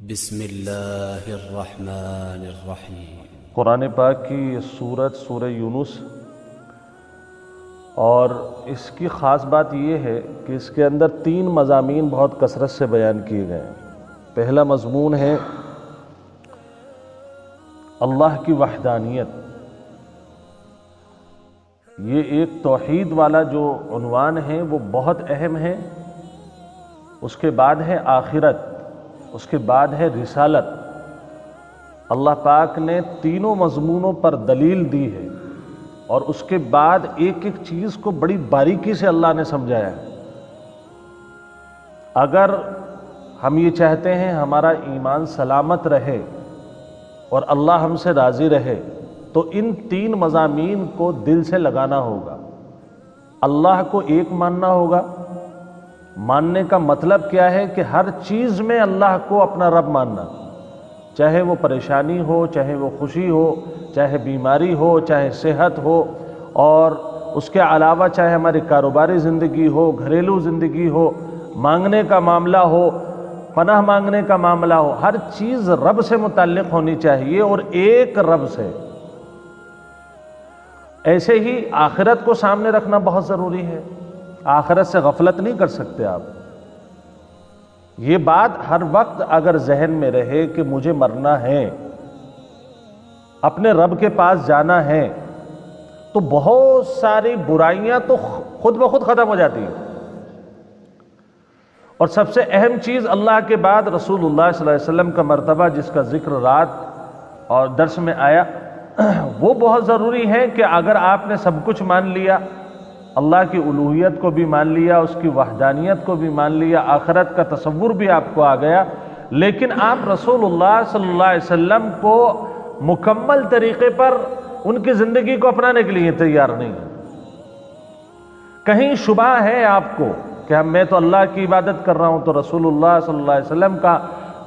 بسم اللہ الرحمن الرحیم۔ قرآن پاک کی یہ سورت سورہ یونس، اور اس کی خاص بات یہ ہے کہ اس کے اندر 3 مضامین بہت کثرت سے بیان کیے گئے ہیں۔ پہلا مضمون ہے اللہ کی وحدانیت۔ یہ ایک توحید والا جو عنوان ہے وہ بہت اہم ہے۔ اس کے بعد ہے آخرت، اس کے بعد ہے رسالت۔ اللہ پاک نے تینوں مضمونوں پر دلیل دی ہے، اور اس کے بعد ایک ایک چیز کو بڑی باریکی سے اللہ نے سمجھایا ہے۔ اگر ہم یہ چاہتے ہیں ہمارا ایمان سلامت رہے اور اللہ ہم سے راضی رہے، تو ان 3 مضامین کو دل سے لگانا ہوگا۔ اللہ کو ایک ماننا ہوگا۔ ماننے کا مطلب کیا ہے کہ ہر چیز میں اللہ کو اپنا رب ماننا، چاہے وہ پریشانی ہو، چاہے وہ خوشی ہو، چاہے بیماری ہو، چاہے صحت ہو، اور اس کے علاوہ چاہے ہماری کاروباری زندگی ہو، گھریلو زندگی ہو، مانگنے کا معاملہ ہو، پناہ مانگنے کا معاملہ ہو، ہر چیز رب سے متعلق ہونی چاہیے، اور ایک رب سے۔ ایسے ہی آخرت کو سامنے رکھنا بہت ضروری ہے۔ آخرت سے غفلت نہیں کر سکتے آپ۔ یہ بات ہر وقت اگر ذہن میں رہے کہ مجھے مرنا ہے، اپنے رب کے پاس جانا ہے، تو بہت ساری برائیاں تو خود بخود ختم ہو جاتی ہیں۔ اور سب سے اہم چیز اللہ کے بعد رسول اللہ صلی اللہ علیہ وسلم کا مرتبہ، جس کا ذکر رات اور درس میں آیا، وہ بہت ضروری ہے کہ اگر آپ نے سب کچھ مان لیا، اللہ کی الوہیت کو بھی مان لیا، اس کی وحدانیت کو بھی مان لیا، آخرت کا تصور بھی آپ کو آ گیا، لیکن آپ رسول اللہ صلی اللہ علیہ وسلم کو مکمل طریقے پر ان کی زندگی کو اپنانے کے لیے تیار نہیں ہیں۔ کہیں شبہ ہے آپ کو کہ میں تو اللہ کی عبادت کر رہا ہوں، تو رسول اللہ صلی اللہ علیہ وسلم کا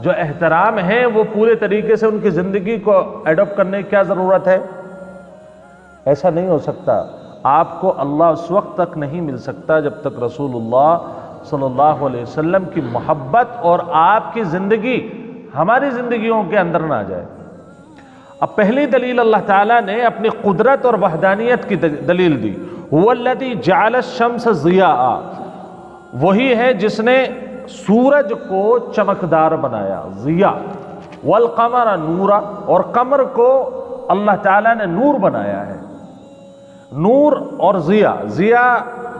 جو احترام ہے وہ پورے طریقے سے ان کی زندگی کو ایڈاپٹ کرنے کی کیا ضرورت ہے؟ ایسا نہیں ہو سکتا۔ آپ کو اللہ اس وقت تک نہیں مل سکتا جب تک رسول اللہ صلی اللہ علیہ وسلم کی محبت اور آپ کی زندگی ہماری زندگیوں کے اندر نہ آ جائے۔ اب پہلی دلیل اللہ تعالیٰ نے اپنی قدرت اور وحدانیت کی دلیل دی۔ هو الذی جعل الشمس ضیاء، وہی ہے جس نے سورج کو چمکدار بنایا، ضیاء، والقمر نورا، اور قمر کو اللہ تعالیٰ نے نور بنایا ہے۔ نور اور ضیاء، ضیاء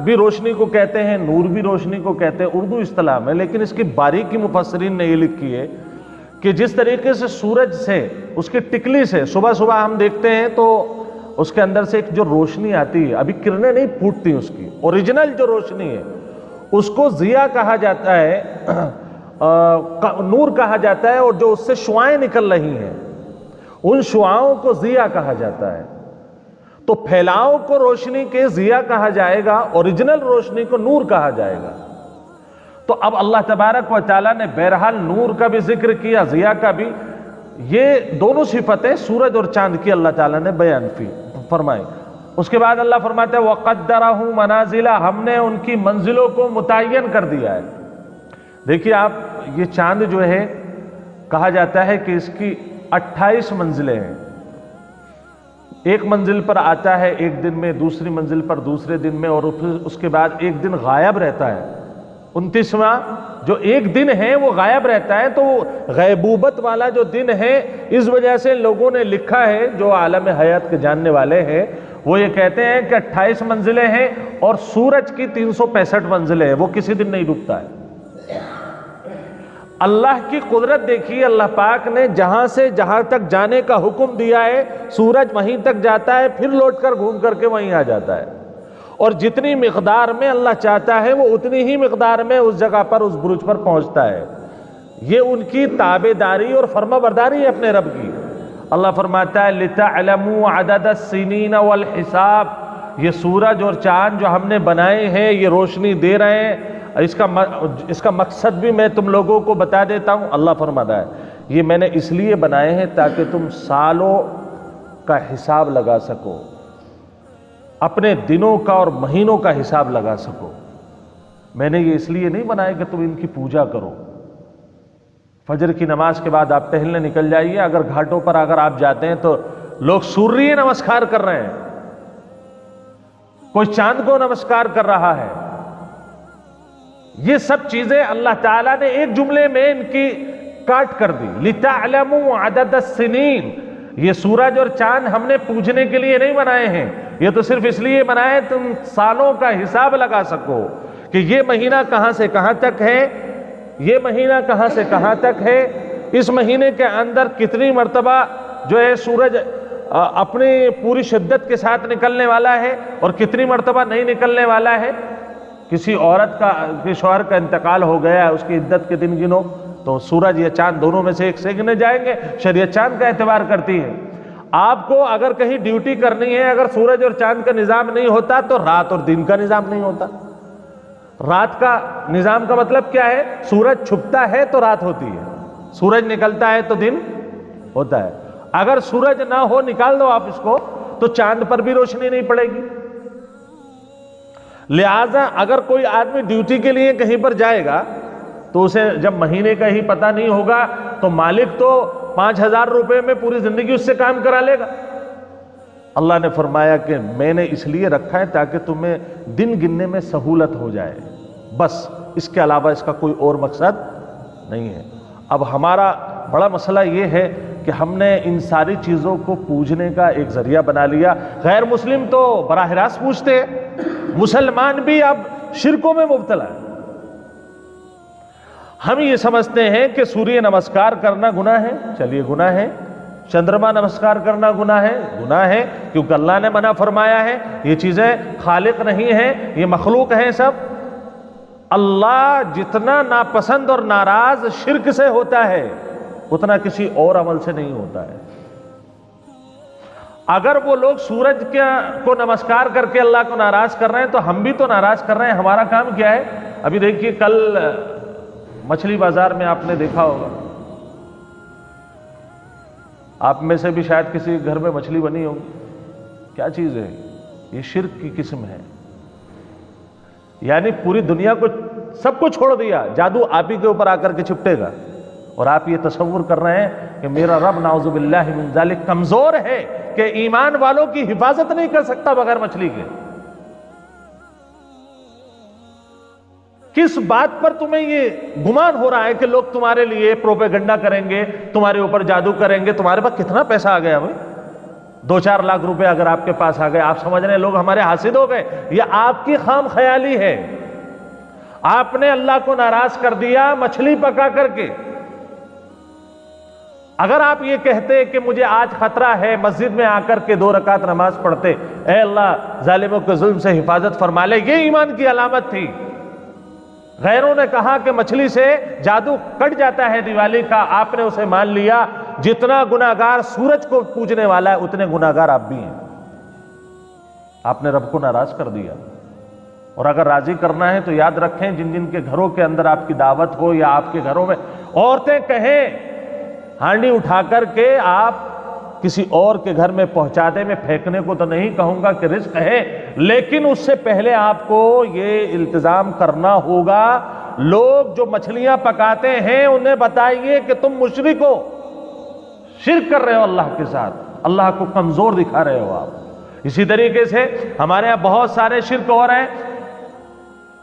بھی روشنی کو کہتے ہیں، نور بھی روشنی کو کہتے ہیں، اردو اصطلاح میں، لیکن اس کی باریکی مفسرین نے یہ لکھی ہے کہ جس طریقے سے سورج سے، اس کی ٹکلی سے صبح صبح ہم دیکھتے ہیں تو اس کے اندر سے ایک جو روشنی آتی ہے، ابھی کرنیں نہیں پھوٹتی، اس کی اوریجنل جو روشنی ہے اس کو ضیاء کہا جاتا ہے، نور کہا جاتا ہے، اور جو اس سے شعاعیں نکل رہی ہیں ان شعاؤں کو ضیاء کہا جاتا ہے۔ تو پھیلاؤ کو روشنی کے ضیاء کہا جائے گا، اوریجنل روشنی کو نور کہا جائے گا۔ تو اب اللہ تبارک و تعالیٰ نے بہرحال نور کا بھی ذکر کیا، ضیاء کا بھی۔ یہ دونوں صفتیں سورج اور چاند کی اللہ تعالیٰ نے بیان فرمائی۔ اس کے بعد اللہ فرماتا ہے وَقَدَّرَهُ مَنَازِلَ، ہم نے ان کی منزلوں کو متعین کر دیا ہے۔ دیکھیے آپ، یہ چاند جو ہے کہا جاتا ہے کہ اس کی 28 منزلیں ہیں۔ ایک منزل پر آتا ہے ایک دن میں، دوسری منزل پر دوسرے دن میں، اور پھر اس کے بعد ایک دن غائب رہتا ہے۔ 29واں جو ایک دن ہے وہ غائب رہتا ہے۔ تو غیبوبت والا جو دن ہے، اس وجہ سے لوگوں نے لکھا ہے، جو عالم حیات کے جاننے والے ہیں، وہ یہ کہتے ہیں کہ 28 منزلیں ہیں، اور سورج کی 365 منزلیں ہیں، وہ کسی دن نہیں ڈوبتا ہے۔ اللہ کی قدرت دیکھیے، اللہ پاک نے جہاں سے جہاں تک جانے کا حکم دیا ہے، سورج وہیں تک جاتا ہے، پھر لوٹ کر گھوم کر کے وہیں آ جاتا ہے، اور جتنی مقدار میں اللہ چاہتا ہے وہ اتنی ہی مقدار میں اس جگہ پر، اس برج پر پہنچتا ہے۔ یہ ان کی تابعداری اور فرما برداری ہے اپنے رب کی۔ اللہ فرماتا ہے لِتَعْلَمُوا عَدَدَ السِّنِينَ وَالْحِسَابِ، یہ سورج اور چاند جو ہم نے بنائے ہیں، یہ روشنی دے رہے ہیں، اس کا مقصد بھی میں تم لوگوں کو بتا دیتا ہوں۔ اللہ فرماتا ہے یہ میں نے اس لیے بنائے ہیں تاکہ تم سالوں کا حساب لگا سکو، اپنے دنوں کا اور مہینوں کا حساب لگا سکو۔ میں نے یہ اس لیے نہیں بنایا کہ تم ان کی پوجا کرو، فجر کی نماز کے بعد آپ ٹہلنے نکل جائیے، اگر گھاٹوں پر اگر آپ جاتے ہیں تو لوگ سوریہ نمسکار کر رہے ہیں، کوئی چاند کو نمسکار کر رہا ہے۔ یہ سب چیزیں اللہ تعالیٰ نے ایک جملے میں ان کی کاٹ کر دی۔ لِتَعْلَمُوا عَدَدَ السِّنِينَ، یہ سورج اور چاند ہم نے پوجنے کے لیے نہیں بنائے ہیں، یہ تو صرف اس لیے بنائے تم سالوں کا حساب لگا سکو کہ یہ مہینہ کہاں سے کہاں تک ہے، یہ مہینہ کہاں سے کہاں تک ہے، اس مہینے کے اندر کتنی مرتبہ جو ہے سورج اپنی پوری شدت کے ساتھ نکلنے والا ہے اور کتنی مرتبہ نہیں نکلنے والا ہے۔ کسی عورت کا شوہر کا انتقال ہو گیا ہے، اس کی عدت کے دن گنو تو سورج یا چاند دونوں میں سے ایک سے گنے جائیں گے، شریعت چاند کا اعتبار کرتی ہے۔ آپ کو اگر کہیں ڈیوٹی کرنی ہے، اگر سورج اور چاند کا نظام نہیں ہوتا تو رات اور دن کا نظام نہیں ہوتا۔ رات کا نظام کا مطلب کیا ہے؟ سورج چھپتا ہے تو رات ہوتی ہے، سورج نکلتا ہے تو دن ہوتا ہے۔ اگر سورج نہ ہو، نکال دو آپ اس کو، تو چاند پر بھی روشنی نہیں پڑے گی۔ لہذا اگر کوئی آدمی ڈیوٹی کے لیے کہیں پر جائے گا تو اسے جب مہینے کا ہی پتہ نہیں ہوگا تو مالک تو 5,000 روپے میں پوری زندگی اس سے کام کرا لے گا۔ اللہ نے فرمایا کہ میں نے اس لیے رکھا ہے تاکہ تمہیں دن گننے میں سہولت ہو جائے، بس اس کے علاوہ اس کا کوئی اور مقصد نہیں ہے۔ اب ہمارا بڑا مسئلہ یہ ہے کہ ہم نے ان ساری چیزوں کو پوجنے کا ایک ذریعہ بنا لیا۔ غیر مسلم تو براہ راست پوچھتے ہیں، مسلمان بھی اب شرکوں میں مبتلا ہے۔ ہم یہ سمجھتے ہیں کہ سوریہ نمسکار کرنا گناہ ہے، چلیے گناہ ہے۔ چندرما نمسکار کرنا گناہ ہے، گناہ ہے، کیونکہ اللہ نے منع فرمایا ہے۔ یہ چیزیں خالق نہیں ہیں، یہ مخلوق ہیں سب۔ اللہ جتنا ناپسند اور ناراض شرک سے ہوتا ہے اتنا کسی اور عمل سے نہیں ہوتا ہے۔ اگر وہ لوگ سورج کو نمسکار کر کے اللہ کو ناراض کر رہے ہیں تو ہم بھی تو ناراض کر رہے ہیں۔ ہمارا کام کیا ہے؟ ابھی دیکھیے کل مچھلی بازار میں آپ نے دیکھا ہوگا، آپ میں سے بھی شاید کسی گھر میں مچھلی بنی ہوگی۔ کیا چیز ہے یہ؟ شرک کی قسم ہے۔ یعنی پوری دنیا کو سب کو چھوڑ دیا، جادو آپ ہی کے اوپر آ کر کے چپٹے گا، اور آپ یہ تصور کر رہے ہیں کہ میرا رب نعوذ باللہ من ذالک کمزور ہے کہ ایمان والوں کی حفاظت نہیں کر سکتا بغیر مچھلی کے۔ کس بات پر تمہیں یہ گمان ہو رہا ہے کہ لوگ تمہارے لیے پروپیگنڈا کریں گے، تمہارے اوپر جادو کریں گے؟ تمہارے پاس کتنا پیسہ آ گیا بھائی؟ 2-4 لاکھ روپے اگر آپ کے پاس آ گئے، آپ سمجھ رہے ہیں لوگ ہمارے حاسد ہو گئے؟ یہ آپ کی خام خیالی ہے۔ آپ نے اللہ کو ناراض کر دیا مچھلی پکا کر کے۔ اگر آپ یہ کہتے کہ مجھے آج خطرہ ہے، مسجد میں آ کر کے 2 رکعت نماز پڑھتے، اے اللہ ظالموں کے ظلم سے حفاظت فرما لے، یہ ایمان کی علامت تھی۔ غیروں نے کہا کہ مچھلی سے جادو کٹ جاتا ہے دیوالی کا، آپ نے اسے مان لیا۔ جتنا گناہگار سورج کو پوجنے والا ہے اتنے گناہگار آپ بھی ہیں۔ آپ نے رب کو ناراض کر دیا۔ اور اگر راضی کرنا ہے تو یاد رکھیں، جن جن کے گھروں کے اندر آپ کی دعوت ہو یا آپ کے گھروں میں عورتیں کہیں ہانڈی اٹھا کر کے آپ کسی اور کے گھر میں پہنچا دیں، میں پھینکنے کو تو نہیں کہوں گا کہ رزق ہے، لیکن اس سے پہلے آپ کو یہ التزام کرنا ہوگا، لوگ جو مچھلیاں پکاتے ہیں انہیں بتائیے کہ تم مشرک ہو، شرک کر رہے ہو اللہ کے ساتھ، اللہ کو کمزور دکھا رہے ہو آپ۔ اسی طریقے سے ہمارے یہاں بہت سارے شرک ہو رہے ہیں۔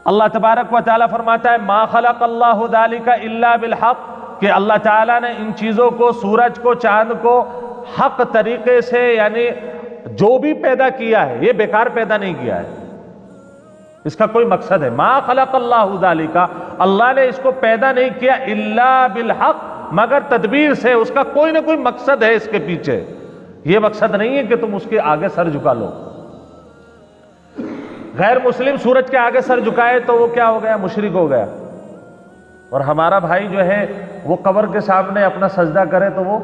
اللہ تبارک و تعالیٰ فرماتا ہے ما خلق اللہ ذالک الا بالحق، کہ اللہ تعالیٰ نے ان چیزوں کو، سورج کو، چاند کو حق طریقے سے، یعنی جو بھی پیدا کیا ہے یہ بیکار پیدا نہیں کیا ہے، اس کا کوئی مقصد ہے۔ ما خلق اللہ ذالک، اللہ نے اس کو پیدا نہیں کیا الا بالحق، مگر تدبیر سے، اس کا کوئی نہ کوئی مقصد ہے اس کے پیچھے۔ یہ مقصد نہیں ہے کہ تم اس کے آگے سر جھکا لو۔ غیر مسلم سورج کے آگے سر جھکائے تو وہ کیا ہو گیا؟ مشرک ہو گیا۔ اور ہمارا بھائی جو ہے وہ قبر کے سامنے اپنا سجدہ کرے تو وہ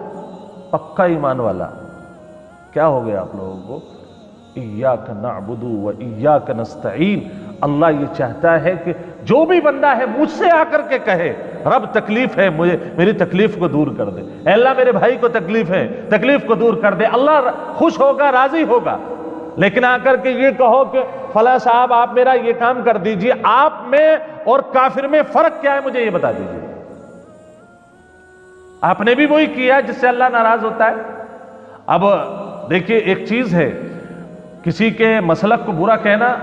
پکا ایمان والا۔ کیا ہو گیا آپ لوگوں کو؟ ایاک نعبد و ایاک نستعین۔ اللہ یہ چاہتا ہے کہ جو بھی بندہ ہے مجھ سے آ کر کے کہے رب تکلیف ہے، مجھے میری تکلیف کو دور کر دے، اے اللہ میرے بھائی کو تکلیف ہے، تکلیف کو دور کر دے، اللہ خوش ہوگا، راضی ہوگا۔ لیکن آ کر کے یہ کہو کہ فلاں صاحب آپ میرا یہ کام کر دیجئے، آپ میں اور کافر میں فرق کیا ہے مجھے یہ بتا دیجئے۔ آپ نے بھی وہی کیا جس سے اللہ ناراض ہوتا ہے۔ اب دیکھیے ایک چیز ہے، کسی کے مسلک کو برا کہنا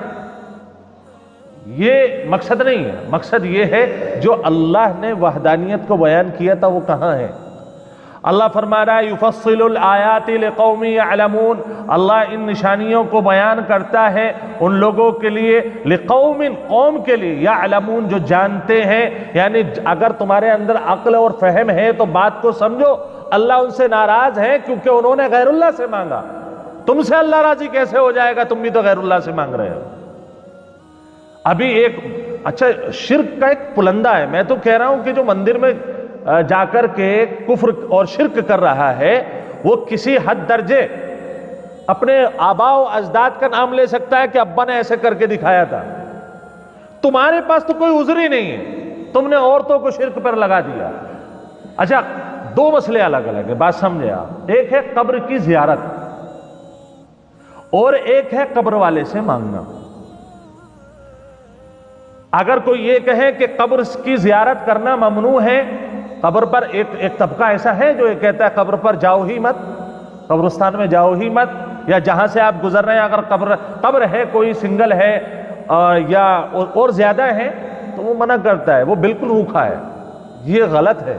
یہ مقصد نہیں ہے، مقصد یہ ہے جو اللہ نے وحدانیت کو بیان کیا تھا وہ کہاں ہے۔ اللہ فرما رہا ہے یفصل الآیات لقوم یعلمون، اللہ ان نشانیوں کو بیان کرتا ہے ان لوگوں کے لیے، لقوم قوم کے لیے، یعلمون جو جانتے ہیں، یعنی اگر تمہارے اندر عقل اور فہم ہے تو بات کو سمجھو۔ اللہ ان سے ناراض ہے کیونکہ انہوں نے غیر اللہ سے مانگا، تم سے اللہ راضی کیسے ہو جائے گا، تم بھی تو غیر اللہ سے مانگ رہے ہو۔ ابھی ایک اچھا شرک کا ایک پلندہ ہے، میں تو کہہ رہا ہوں کہ جو مندر میں جا کر کے کفر اور شرک کر رہا ہے وہ کسی حد درجے اپنے آباء و اجداد کا نام لے سکتا ہے کہ ابا نے ایسے کر کے دکھایا تھا، تمہارے پاس تو کوئی عذر ہی نہیں ہے، تم نے عورتوں کو شرک پر لگا دیا۔ اچھا دو مسئلے الگ الگ ہیں، بات سمجھے آپ، ایک ہے قبر کی زیارت اور ایک ہے قبر والے سے مانگنا۔ اگر کوئی یہ کہے کہ قبر کی زیارت کرنا ممنوع ہے، قبر پر ایک طبقہ ایسا ہے جو یہ کہتا ہے قبر پر جاؤ ہی مت، قبرستان میں جاؤ ہی مت، یا جہاں سے آپ گزر رہے ہیں اگر قبر ہے کوئی سنگل ہے یا اور زیادہ ہے تو وہ منع کرتا ہے، وہ بالکل روکھا ہے، یہ غلط ہے۔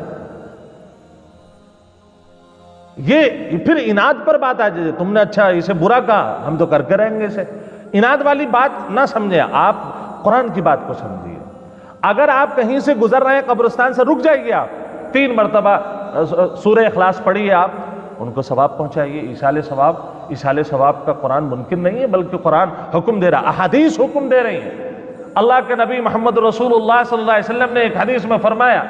یہ پھر اناد پر بات آ جائے، تم نے اچھا اسے برا کہا ہم تو کر کے رہیں گے اسے، اناد والی بات نہ سمجھیں، آپ قرآن کی بات کو سمجھیے۔ اگر آپ کہیں سے گزر رہے ہیں قبرستان سے، رک جائیے، آپ 3 مرتبہ سورہ اخلاص پڑھیے، آپ ان کو ثواب پہنچائیے، ایصال ثواب کا قرآن ممکن نہیں ہے، بلکہ قرآن حکم دے رہا، احادیث حکم دے رہی ہیں۔ اللہ کے نبی محمد رسول اللہ صلی اللہ علیہ وسلم نے ایک حدیث میں فرمایا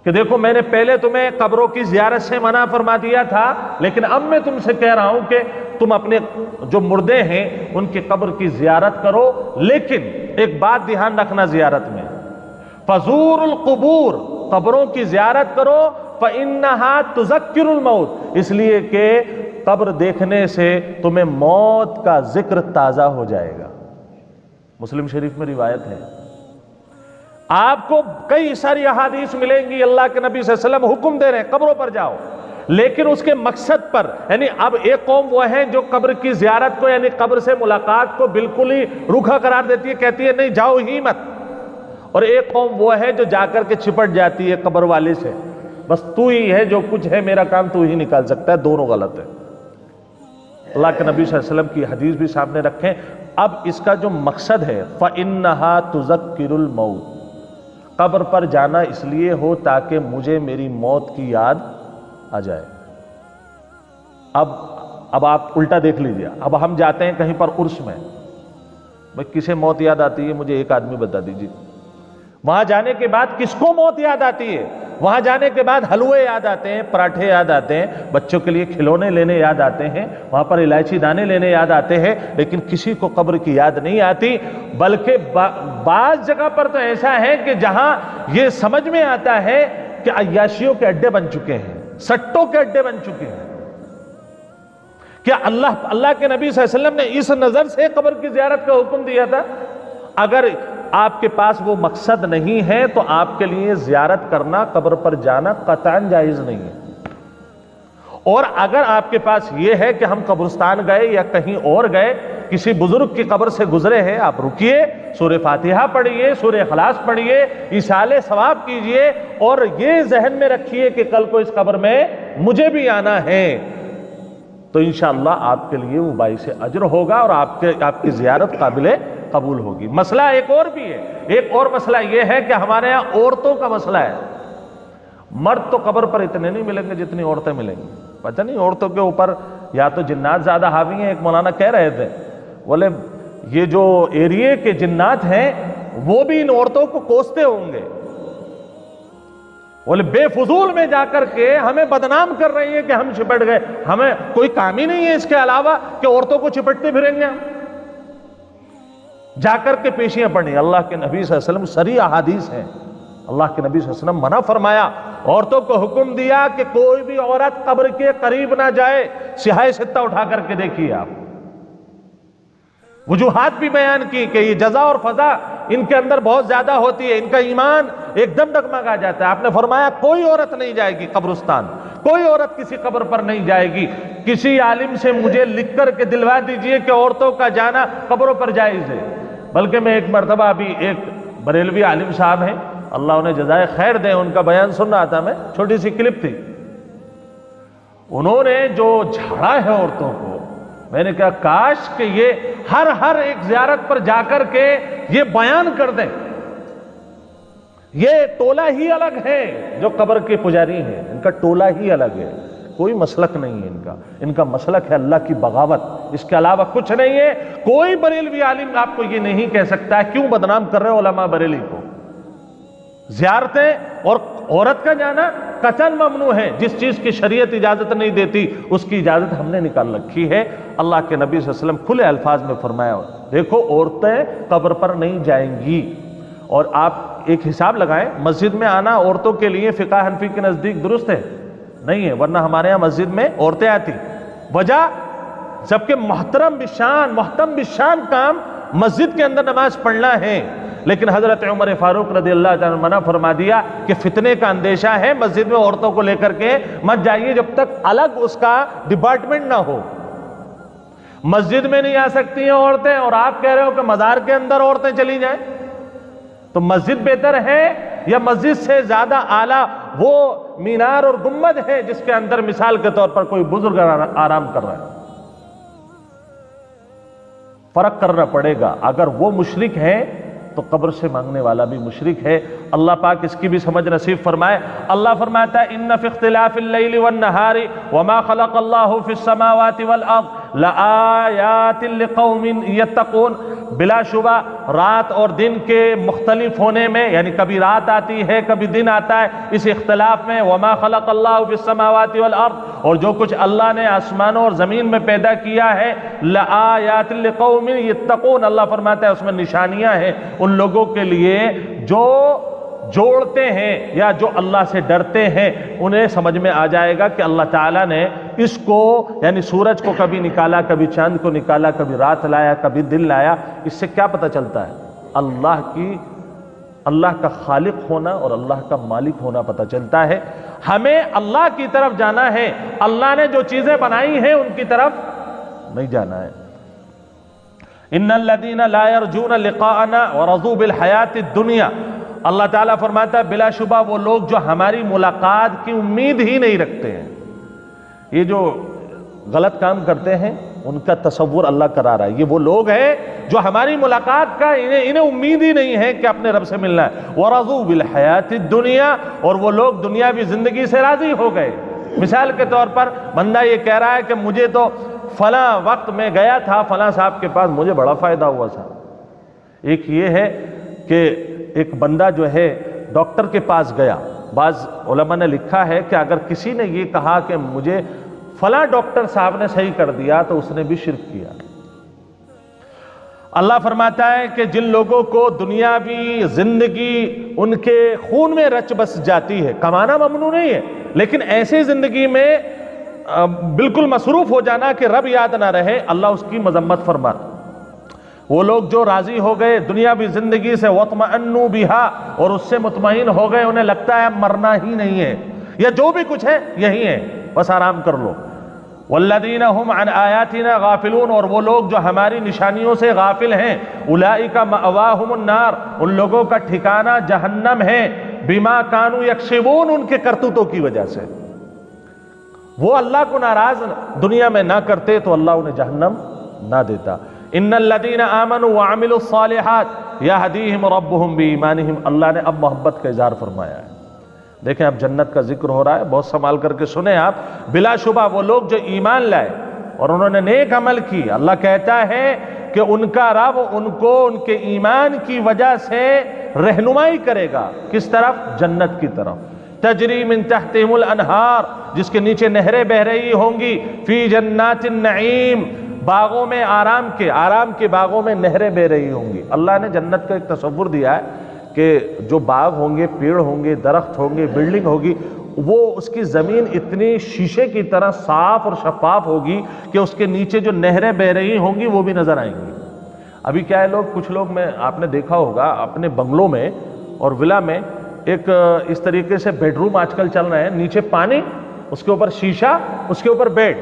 کہ دیکھو میں نے پہلے تمہیں قبروں کی زیارت سے منع فرما دیا تھا، لیکن اب میں تم سے کہہ رہا ہوں کہ تم اپنے جو مردے ہیں ان کی قبر کی زیارت کرو، لیکن ایک بات دھیان رکھنا زیارت میں، فزور القبور، قبروں کی زیارت کرو، فإنها تذکر الموت، اس لیے کہ قبر دیکھنے سے تمہیں موت کا ذکر تازہ ہو جائے گا۔ مسلم شریف میں روایت ہے۔ آپ کو کئی ساری احادیث ملیں گی، اللہ کے نبی صلی اللہ علیہ وسلم حکم دے رہے ہیں قبروں پر جاؤ، لیکن اس کے مقصد پر، یعنی اب ایک قوم وہ ہے جو قبر کی زیارت کو یعنی قبر سے ملاقات کو بالکل ہی روکھا قرار دیتی ہے، کہتی ہے نہیں جاؤ ہی مت، اور ایک قوم وہ ہے جو جا کر کے چپٹ جاتی ہے قبر والے سے، بس تو ہی ہے جو کچھ ہے، میرا کام تو ہی نکال سکتا ہے، دونوں غلط ہے۔ اللہ کے نبی صلی اللہ علیہ وسلم کی حدیث بھی سامنے رکھیں۔ اب اس کا جو مقصد ہے فَإِنَّهَا تُذَكِّرُ الْمَوْتِ، قبر پر جانا اس لیے ہو تاکہ مجھے میری موت کی یاد آ جائے۔ اب آپ الٹا دیکھ لیجئے، اب ہم جاتے ہیں کہیں پر عرس میں، بھئی کسے موت یاد آتی ہے مجھے ایک آدمی بتا دیجئے، وہاں جانے کے بعد کس کو موت یاد آتی ہے؟ وہاں جانے کے بعد حلوے یاد آتے ہیں، پراٹھے یاد آتے ہیں، بچوں کے لیے کھلونے لینے یاد آتے ہیں، وہاں پر الائچی دانے لینے یاد آتے ہیں، لیکن کسی کو قبر کی یاد نہیں آتی۔ بلکہ بعض جگہ پر تو ایسا ہے کہ جہاں یہ سمجھ میں آتا ہے کہ عیاشیوں کے اڈے بن چکے ہیں، سٹوں کے اڈے بن چکے ہیں۔ کیا اللہ کے نبی صلی اللہ علیہ وسلم نے اس نظر سے قبر کی زیارت کا حکم دیا تھا؟ اگر آپ کے پاس وہ مقصد نہیں ہے تو آپ کے لیے زیارت کرنا، قبر پر جانا قطعاً جائز نہیں ہے۔ اور اگر آپ کے پاس یہ ہے کہ ہم قبرستان گئے یا کہیں اور گئے، کسی بزرگ کی قبر سے گزرے ہیں، آپ رکیے، سورہ فاتحہ پڑھیے، سورہ اخلاص پڑھیے، ایصال ثواب کیجئے، اور یہ ذہن میں رکھیے کہ کل کو اس قبر میں مجھے بھی آنا ہے، تو انشاءاللہ آپ کے لیے وہ باعث اجر ہوگا اور آپ کی زیارت قابل قبول ہوگی۔ مسئلہ ایک اور بھی ہے، ایک اور مسئلہ یہ ہے کہ ہمارے ہاں عورتوں کا مسئلہ ہے۔ مرد تو قبر پر اتنے نہیں ملیں گے جتنی عورتیں ملیں گی، پتہ نہیں عورتوں کے اوپر یا تو جنات زیادہ حاوی ہیں۔ ایک مولانا کہہ رہے تھے، بولے یہ جو ایریے کے جنات ہیں وہ بھی ان عورتوں کو کوستے ہوں گے، بولے بے فضول میں جا کر کے ہمیں بدنام کر رہی ہے کہ ہم چپٹ گئے، ہمیں کوئی کام ہی نہیں ہے اس کے علاوہ کہ عورتوں کو چپٹتے پھریں گے ہم۔ جا کر کے پیشیاں پڑھیں، اللہ کے نبی صلی اللہ علیہ وسلم صریح احادیث ہیں، اللہ کے نبی صلی اللہ علیہ وسلم منع فرمایا، عورتوں کو حکم دیا کہ کوئی بھی عورت قبر کے قریب نہ جائے۔ سیاہ ستہ اٹھا کر کے دیکھیے آپ، وجوہات بھی بیان کی کہ یہ جزا اور فضا ان کے اندر بہت زیادہ ہوتی ہے، ان کا ایمان ایک دم ڈگمگا جاتا ہے۔ آپ نے فرمایا کوئی عورت نہیں جائے گی قبرستان، کوئی عورت کسی قبر پر نہیں جائے گی۔ کسی عالم سے مجھے لکھ کر کے دلوا دیجئے کہ عورتوں کا جانا قبروں پر جائز ہے۔ بلکہ میں ایک مرتبہ ابھی ایک بریلوی عالم صاحب ہیں، اللہ انہیں جزائے خیر دیں، ان کا بیان سن رہا تھا میں، چھوٹی سی کلپ تھی، انہوں نے جو جھاڑا ہے عورتوں کو، میں نے کہا کاش کہ یہ ہر ایک زیارت پر جا کر کے یہ بیان کر دیں۔ یہ ٹولہ ہی الگ ہے جو قبر کے پجاری ہیں، ان کا ٹولہ ہی الگ ہے، کوئی مسلک نہیں ہے ان کا مسلک ہے اللہ کی بغاوت، اس کے علاوہ کچھ نہیں ہے۔ کوئی بریلوی عالم آپ کو یہ نہیں کہہ سکتا ہے کیوں بدنام کر رہے علماء بریلی کو۔ زیارتیں اور عورت کا جانا قطعاً ممنوع ہے، جس چیز کی شریعت اجازت نہیں دیتی اس کی اجازت ہم نے نکال رکھی ہے۔ اللہ کے نبی صلی اللہ علیہ وسلم کھلے الفاظ میں فرمایا، دیکھو عورتیں قبر پر نہیں جائیں گی۔ اور آپ ایک حساب لگائیں، مسجد میں آنا عورتوں کے لیے فقہ حنفی کے نزدیک درست ہے؟ نہیں ہے، ورنہ ہمارے ہاں مسجد میں عورتیں آتی، وجہ جبکہ محترم بشان کام مسجد کے اندر نماز پڑھنا ہے، لیکن حضرت عمر فاروق رضی اللہ تعالیٰ عنہ منع فرما دیا کہ فتنے کا اندیشہ ہے، مسجد میں عورتوں کو لے کر کے مت جائیے جب تک الگ اس کا ڈپارٹمنٹ نہ ہو۔ مسجد میں نہیں آ سکتی ہیں عورتیں اور آپ کہہ رہے ہو کہ مزار کے اندر عورتیں چلی جائیں، تو مسجد بہتر ہے یا مسجد سے زیادہ اعلیٰ وہ مینار اور گنبد ہے جس کے اندر مثال کے طور پر کوئی بزرگ آرام کر رہا ہے؟ فرق کرنا پڑے گا۔ اگر وہ مشرک ہے تو قبر سے مانگنے والا بھی مشرک ہے۔ اللہ پاک اس کی بھی سمجھ نصیب فرمائے۔ اللہ فرماتا ہے ان فی اختلاف اللیل والنہار وما خلق اللہ فی السماوات والارض لآیات لقوم یتقون، بلا شبہ رات اور دن کے مختلف ہونے میں، یعنی کبھی رات آتی ہے کبھی دن آتا ہے، اس اختلاف میں وما خلق اللہ فی السماوات والارض، اور جو کچھ اللہ نے آسمانوں اور زمین میں پیدا کیا ہے، لآیات لقوم یتقون، اللہ فرماتا ہے اس میں نشانیاں ہیں ان لوگوں کے لیے جو جوڑتے ہیں یا جو اللہ سے ڈرتے ہیں۔ انہیں سمجھ میں آ جائے گا کہ اللہ تعالیٰ نے اس کو، یعنی سورج کو کبھی نکالا، کبھی چاند کو نکالا، کبھی رات لایا، کبھی دن لایا۔ اس سے کیا پتہ چلتا ہے؟ اللہ کا خالق ہونا اور اللہ کا مالک ہونا پتہ چلتا ہے۔ ہمیں اللہ کی طرف جانا ہے، اللہ نے جو چیزیں بنائی ہیں ان کی طرف نہیں جانا ہے۔ ان الذین لا یرجون لقاءنا ورضوا بالحیات الدنیا، اللہ تعالیٰ فرماتا ہے بلا شبہ وہ لوگ جو ہماری ملاقات کی امید ہی نہیں رکھتے ہیں، یہ جو غلط کام کرتے ہیں ان کا تصور اللہ کرا رہا ہے۔ یہ وہ لوگ ہیں جو ہماری ملاقات کا انہیں امید ہی نہیں ہے کہ اپنے رب سے ملنا ہے۔ وَرَضُوا بِالْحَيَاةِ الدُّنْيَا، اور وہ لوگ دنیاوی زندگی سے راضی ہو گئے۔ مثال کے طور پر بندہ یہ کہہ رہا ہے کہ مجھے تو فلاں وقت میں گیا تھا فلاں صاحب کے پاس، مجھے بڑا فائدہ ہوا تھا۔ ایک یہ ہے کہ ایک بندہ جو ہے ڈاکٹر کے پاس گیا، بعض علماء نے لکھا ہے کہ اگر کسی نے یہ کہا کہ مجھے فلاں ڈاکٹر صاحب نے صحیح کر دیا تو اس نے بھی شرک کیا۔ اللہ فرماتا ہے کہ جن لوگوں کو دنیاوی زندگی ان کے خون میں رچ بس جاتی ہے، کمانا ممنوع نہیں ہے، لیکن ایسی زندگی میں بالکل مصروف ہو جانا کہ رب یاد نہ رہے، اللہ اس کی مذمت فرماتا۔ وہ لوگ جو راضی ہو گئے دنیاوی زندگی سے، وَاطْمَأَنُّوا بِهَا، اور اس سے مطمئن ہو گئے، انہیں لگتا ہے اب مرنا ہی نہیں ہے، یا جو بھی کچھ ہے یہی ہے، بس آرام کر لو۔ وَالَّذِينَ هُمْ عَنْ آيَاتِنَا غَافِلُونَ، اور وہ لوگ جو ہماری نشانیوں سے غافل ہیں، أُولَئِكَ مَأْوَاهُمُ النَّارُ، ان لوگوں کا ٹھکانہ جہنم ہے، بِمَا كَانُوا يَكْسِبُونَ، ان کے کرتوتوں کی وجہ سے۔ وہ اللہ کو ناراض دنیا میں نہ کرتے تو اللہ انہیں جہنم نہ دیتا۔ ان الذین آمنوا وعملوا الصالحات یہدیہم ربہم بایمانہم، اللہ نے اب محبت کا اظہار فرمایا ہے۔ دیکھیں اب جنت کا ذکر ہو رہا ہے، بہت سنبھال کر کے سنیں آپ۔ بلا شبہ وہ لوگ جو ایمان لائے اور انہوں نے نیک عمل کی، اللہ کہتا ہے کہ ان کا رب ان کو ان کے ایمان کی وجہ سے رہنمائی کرے گا، کس طرف؟ جنت کی طرف۔ تجری من تحتہم الانہار، جس کے نیچے نہریں بہ رہی ہوں گی، فی جنات النعیم، باغوں میں آرام کے باغوں میں نہریں بہ رہی ہوں گی۔ اللہ نے جنت کا ایک تصور دیا ہے کہ جو باغ ہوں گے، پیڑ ہوں گے، درخت ہوں گے، بلڈنگ ہوگی، وہ اس کی زمین اتنی شیشے کی طرح صاف اور شفاف ہوگی کہ اس کے نیچے جو نہریں بہ رہی ہوں گی وہ بھی نظر آئیں گی۔ ابھی کیا ہے، کچھ لوگ میں آپ نے دیکھا ہوگا اپنے بنگلوں میں اور ولا میں ایک اس طریقے سے بیڈ روم آج کل چل رہے ہیں، نیچے پانی، اس کے اوپر شیشہ، اس کے اوپر بیڈ.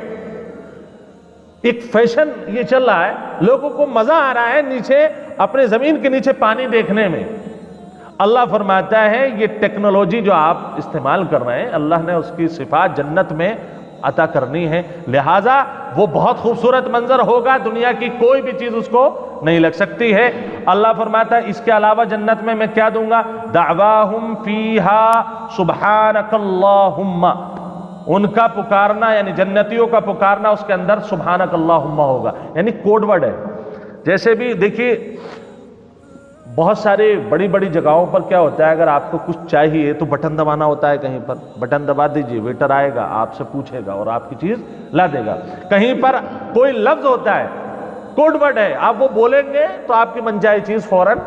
ایک فیشن یہ چل رہا ہے، لوگوں کو مزہ آ رہا ہے نیچے اپنے زمین کے نیچے پانی دیکھنے میں. اللہ فرماتا ہے یہ ٹیکنالوجی جو آپ استعمال کر رہے ہیں، اللہ نے اس کی صفات جنت میں عطا کرنی ہے، لہٰذا وہ بہت خوبصورت منظر ہوگا، دنیا کی کوئی بھی چیز اس کو نہیں لگ سکتی ہے. اللہ فرماتا ہے اس کے علاوہ جنت میں کیا دوں گا؟ دعواہم فیہا سبحانک اللہم. ان کا پکارنا یعنی جنتیوں کا پکارنا اس کے اندر سبحانک اللہم ہوگا، یعنی کوڈ ورڈ ہے. جیسے بھی دیکھیے بہت سارے بڑی بڑی جگہوں پر کیا ہوتا ہے، اگر آپ کو کچھ چاہیے تو بٹن دبانا ہوتا ہے، کہیں پر بٹن دبا دیجئے، ویٹر آئے گا آپ سے پوچھے گا اور آپ کی چیز لا دے گا. کہیں پر کوئی لفظ ہوتا ہے، کوڈ ورڈ ہے، آپ وہ بولیں گے تو آپ کی من چاہی چیز فوراً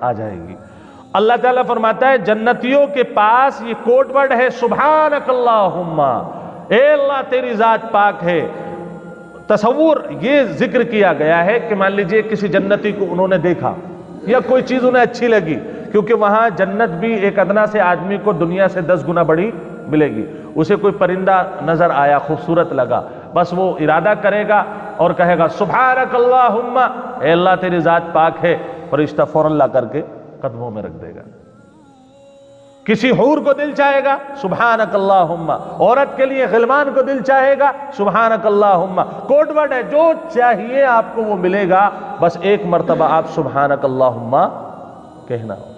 آ جائے گی. اللہ تعالیٰ فرماتا ہے جنتیوں کے پاس یہ کوڈ ورڈ ہے سبحانک اللہم، اے اللہ تیری ذات پاک ہے. تصور یہ ذکر کیا گیا ہے کہ مان لیجئے کسی جنتی کو انہوں نے دیکھا یا کوئی چیز انہیں اچھی لگی، کیونکہ وہاں جنت بھی ایک ادنا سے آدمی کو دنیا سے 10 گنا بڑی ملے گی. اسے کوئی پرندہ نظر آیا، خوبصورت لگا، بس وہ ارادہ کرے گا اور کہے گا سبحانک اللہم، اے اللہ تیری ذات پاک ہے، فرشتہ فوراً لا کر کے قدموں میں رکھ دے گا. کسی حور کو دل چاہے گا سبحانک اللہم، عورت کے لیے غلمان کو دل چاہے گا سبحانک اللہم. کوڈ ورڈ ہے، جو چاہیے آپ کو وہ ملے گا، بس ایک مرتبہ آپ سبحانک اللہم کہنا ہو.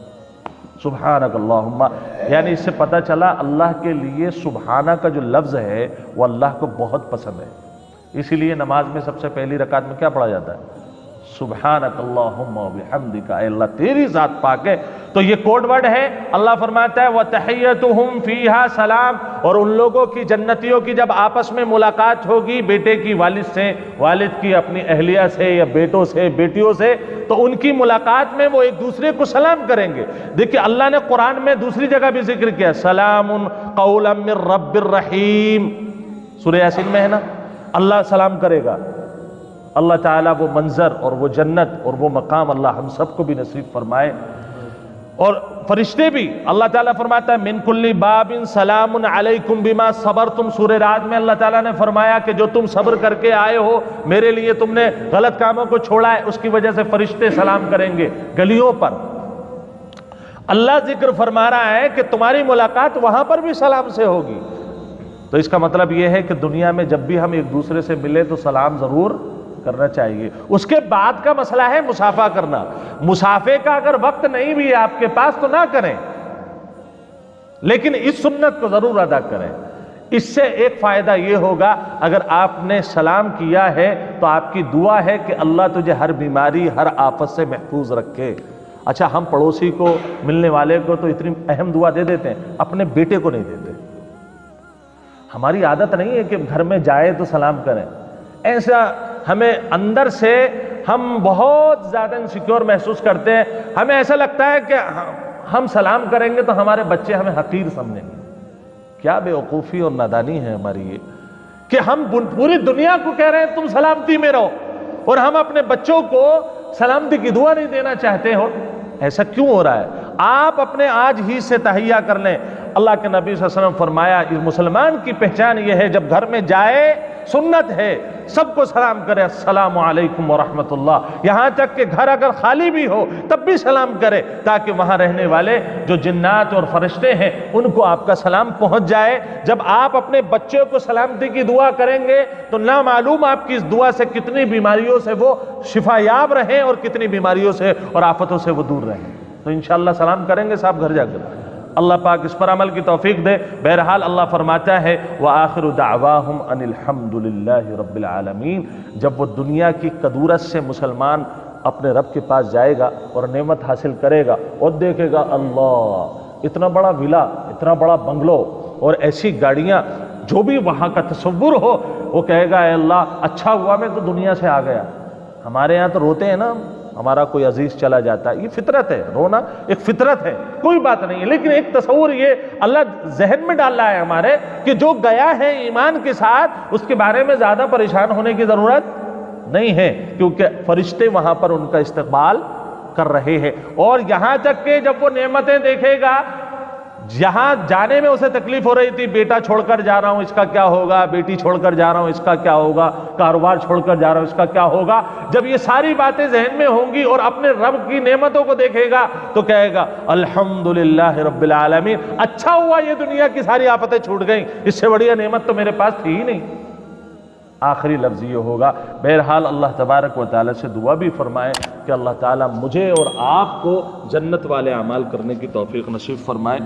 سبحانک اللہم یعنی اس سے پتہ چلا اللہ کے لیے سبحانہ کا جو لفظ ہے وہ اللہ کو بہت پسند ہے. اسی لیے نماز میں سب سے پہلی رکعت میں کیا پڑھا جاتا ہے؟ سبحانک اللہم وبحمدک، اے اللہ تیری ذات پاک ہے. تو یہ کوڈ ورڈ ہے. اللہ فرماتا ہے وَتَحِيَّتُهُمْ فِيهَا سلام، اور ان لوگوں کی جنتیوں کی جب آپس میں ملاقات ہوگی، بیٹے کی والد سے، والد کی اپنی اہلیہ سے یا بیٹوں سے بیٹیوں سے، تو ان کی ملاقات میں وہ ایک دوسرے کو سلام کریں گے. دیکھیں اللہ نے قرآن میں دوسری جگہ بھی ذکر کیا، سلام قولا من رب الرحیم، سورہ یاسین میں ہے نا، اللہ سلام کرے گا. اللہ تعالیٰ وہ منظر اور وہ جنت اور وہ مقام اللہ ہم سب کو بھی نصیب فرمائے. اور فرشتے بھی اللہ تعالیٰ فرماتا ہے من کل باب سلام علیکم بما صبرتم. سورہ رعد میں اللہ تعالیٰ نے فرمایا کہ جو تم صبر کر کے آئے ہو، میرے لیے تم نے غلط کاموں کو چھوڑا ہے، اس کی وجہ سے فرشتے سلام کریں گے گلیوں پر. اللہ ذکر فرما رہا ہے کہ تمہاری ملاقات وہاں پر بھی سلام سے ہوگی. تو اس کا مطلب یہ ہے کہ دنیا میں جب بھی ہم ایک دوسرے سے ملے تو سلام ضرور کرنا چاہیے. اس کے بعد کا مسئلہ ہے مسافہ کرنا. مسافے کا اگر وقت نہیں بھی ہے آپ کے پاس تو نہ کریں، لیکن اس سنت کو ضرور ادا کریں. اس سے ایک فائدہ یہ ہوگا، اگر آپ نے سلام کیا ہے تو آپ کی دعا ہے کہ اللہ تجھے ہر بیماری ہر آفت سے محفوظ رکھے. اچھا ہم پڑوسی کو، ملنے والے کو تو اتنی اہم دعا دے دیتے ہیں، اپنے بیٹے کو نہیں دیتے. ہماری عادت نہیں ہے کہ گھر میں جائے تو سلام کریں. ایسا ہمیں اندر سے ہم بہت زیادہ انسیکیور محسوس کرتے ہیں. ہمیں ایسا لگتا ہے کہ ہم سلام کریں گے تو ہمارے بچے ہمیں حقیر سمجھیں گے. کیا بے وقوفی اور نادانی ہے ہماری یہ کہ ہم پوری دنیا کو کہہ رہے ہیں تم سلامتی میں رہو، اور ہم اپنے بچوں کو سلامتی کی دعا نہیں دینا چاہتے ہو. ایسا کیوں ہو رہا ہے؟ آپ اپنے آج ہی سے تہیہ کر لیں. اللہ کے نبی صلی اللہ علیہ وسلم فرمایا اس مسلمان کی پہچان یہ ہے جب گھر میں جائے، سنت ہے سب کو سلام کرے السلام علیکم ورحمۃ اللہ. یہاں تک کہ گھر اگر خالی بھی ہو تب بھی سلام کرے، تاکہ وہاں رہنے والے جو جنات اور فرشتے ہیں ان کو آپ کا سلام پہنچ جائے. جب آپ اپنے بچوں کو سلامتی کی دعا کریں گے تو نہ معلوم آپ کی اس دعا سے کتنی بیماریوں سے وہ شفا یاب رہیں اور کتنی بیماریوں سے اور آفتوں سے وہ دور رہیں. تو انشاءاللہ سلام کریں گے صاحب گھر جا کر. اللہ پاک اس پر عمل کی توفیق دے. بہرحال اللہ فرماتا ہے وآخر دعواہم ان الحمد للہ رب العالمین. جب وہ دنیا کی کدورت سے مسلمان اپنے رب کے پاس جائے گا اور نعمت حاصل کرے گا اور دیکھے گا اللہ اتنا بڑا ولا، اتنا بڑا بنگلو اور ایسی گاڑیاں، جو بھی وہاں کا تصور ہو وہ کہے گا اے اللہ اچھا ہوا میں تو دنیا سے آ گیا. ہمارے یہاں تو روتے ہیں نا، ہمارا کوئی عزیز چلا جاتا ہے، یہ فطرت ہے، رونا ایک فطرت ہے، کوئی بات نہیں ہے. لیکن ایک تصور یہ اللہ ذہن میں ڈال رہا ہے ہمارے کہ جو گیا ہے ایمان کے ساتھ اس کے بارے میں زیادہ پریشان ہونے کی ضرورت نہیں ہے، کیونکہ فرشتے وہاں پر ان کا استقبال کر رہے ہیں. اور یہاں تک کہ جب وہ نعمتیں دیکھے گا جہاں جانے میں اسے تکلیف ہو رہی تھی، بیٹا چھوڑ کر جا رہا ہوں اس کا کیا ہوگا، بیٹی چھوڑ کر جا رہا ہوں اس کا کیا ہوگا، کاروبار چھوڑ کر جا رہا ہوں اس کا کیا ہوگا، جب یہ ساری باتیں ذہن میں ہوں گی اور اپنے رب کی نعمتوں کو دیکھے گا تو کہے گا الحمدللہ رب العالمین، اچھا ہوا یہ دنیا کی ساری آفتیں چھوٹ گئیں، اس سے بڑی نعمت تو میرے پاس تھی ہی نہیں۔ آخری لفظ یہ ہوگا۔ بہرحال اللہ تبارک و تعالیٰ سے دعا بھی فرمائے کہ اللہ تعالیٰ مجھے اور آپ کو جنت والے اعمال کرنے کی توفیق نصیب فرمائے۔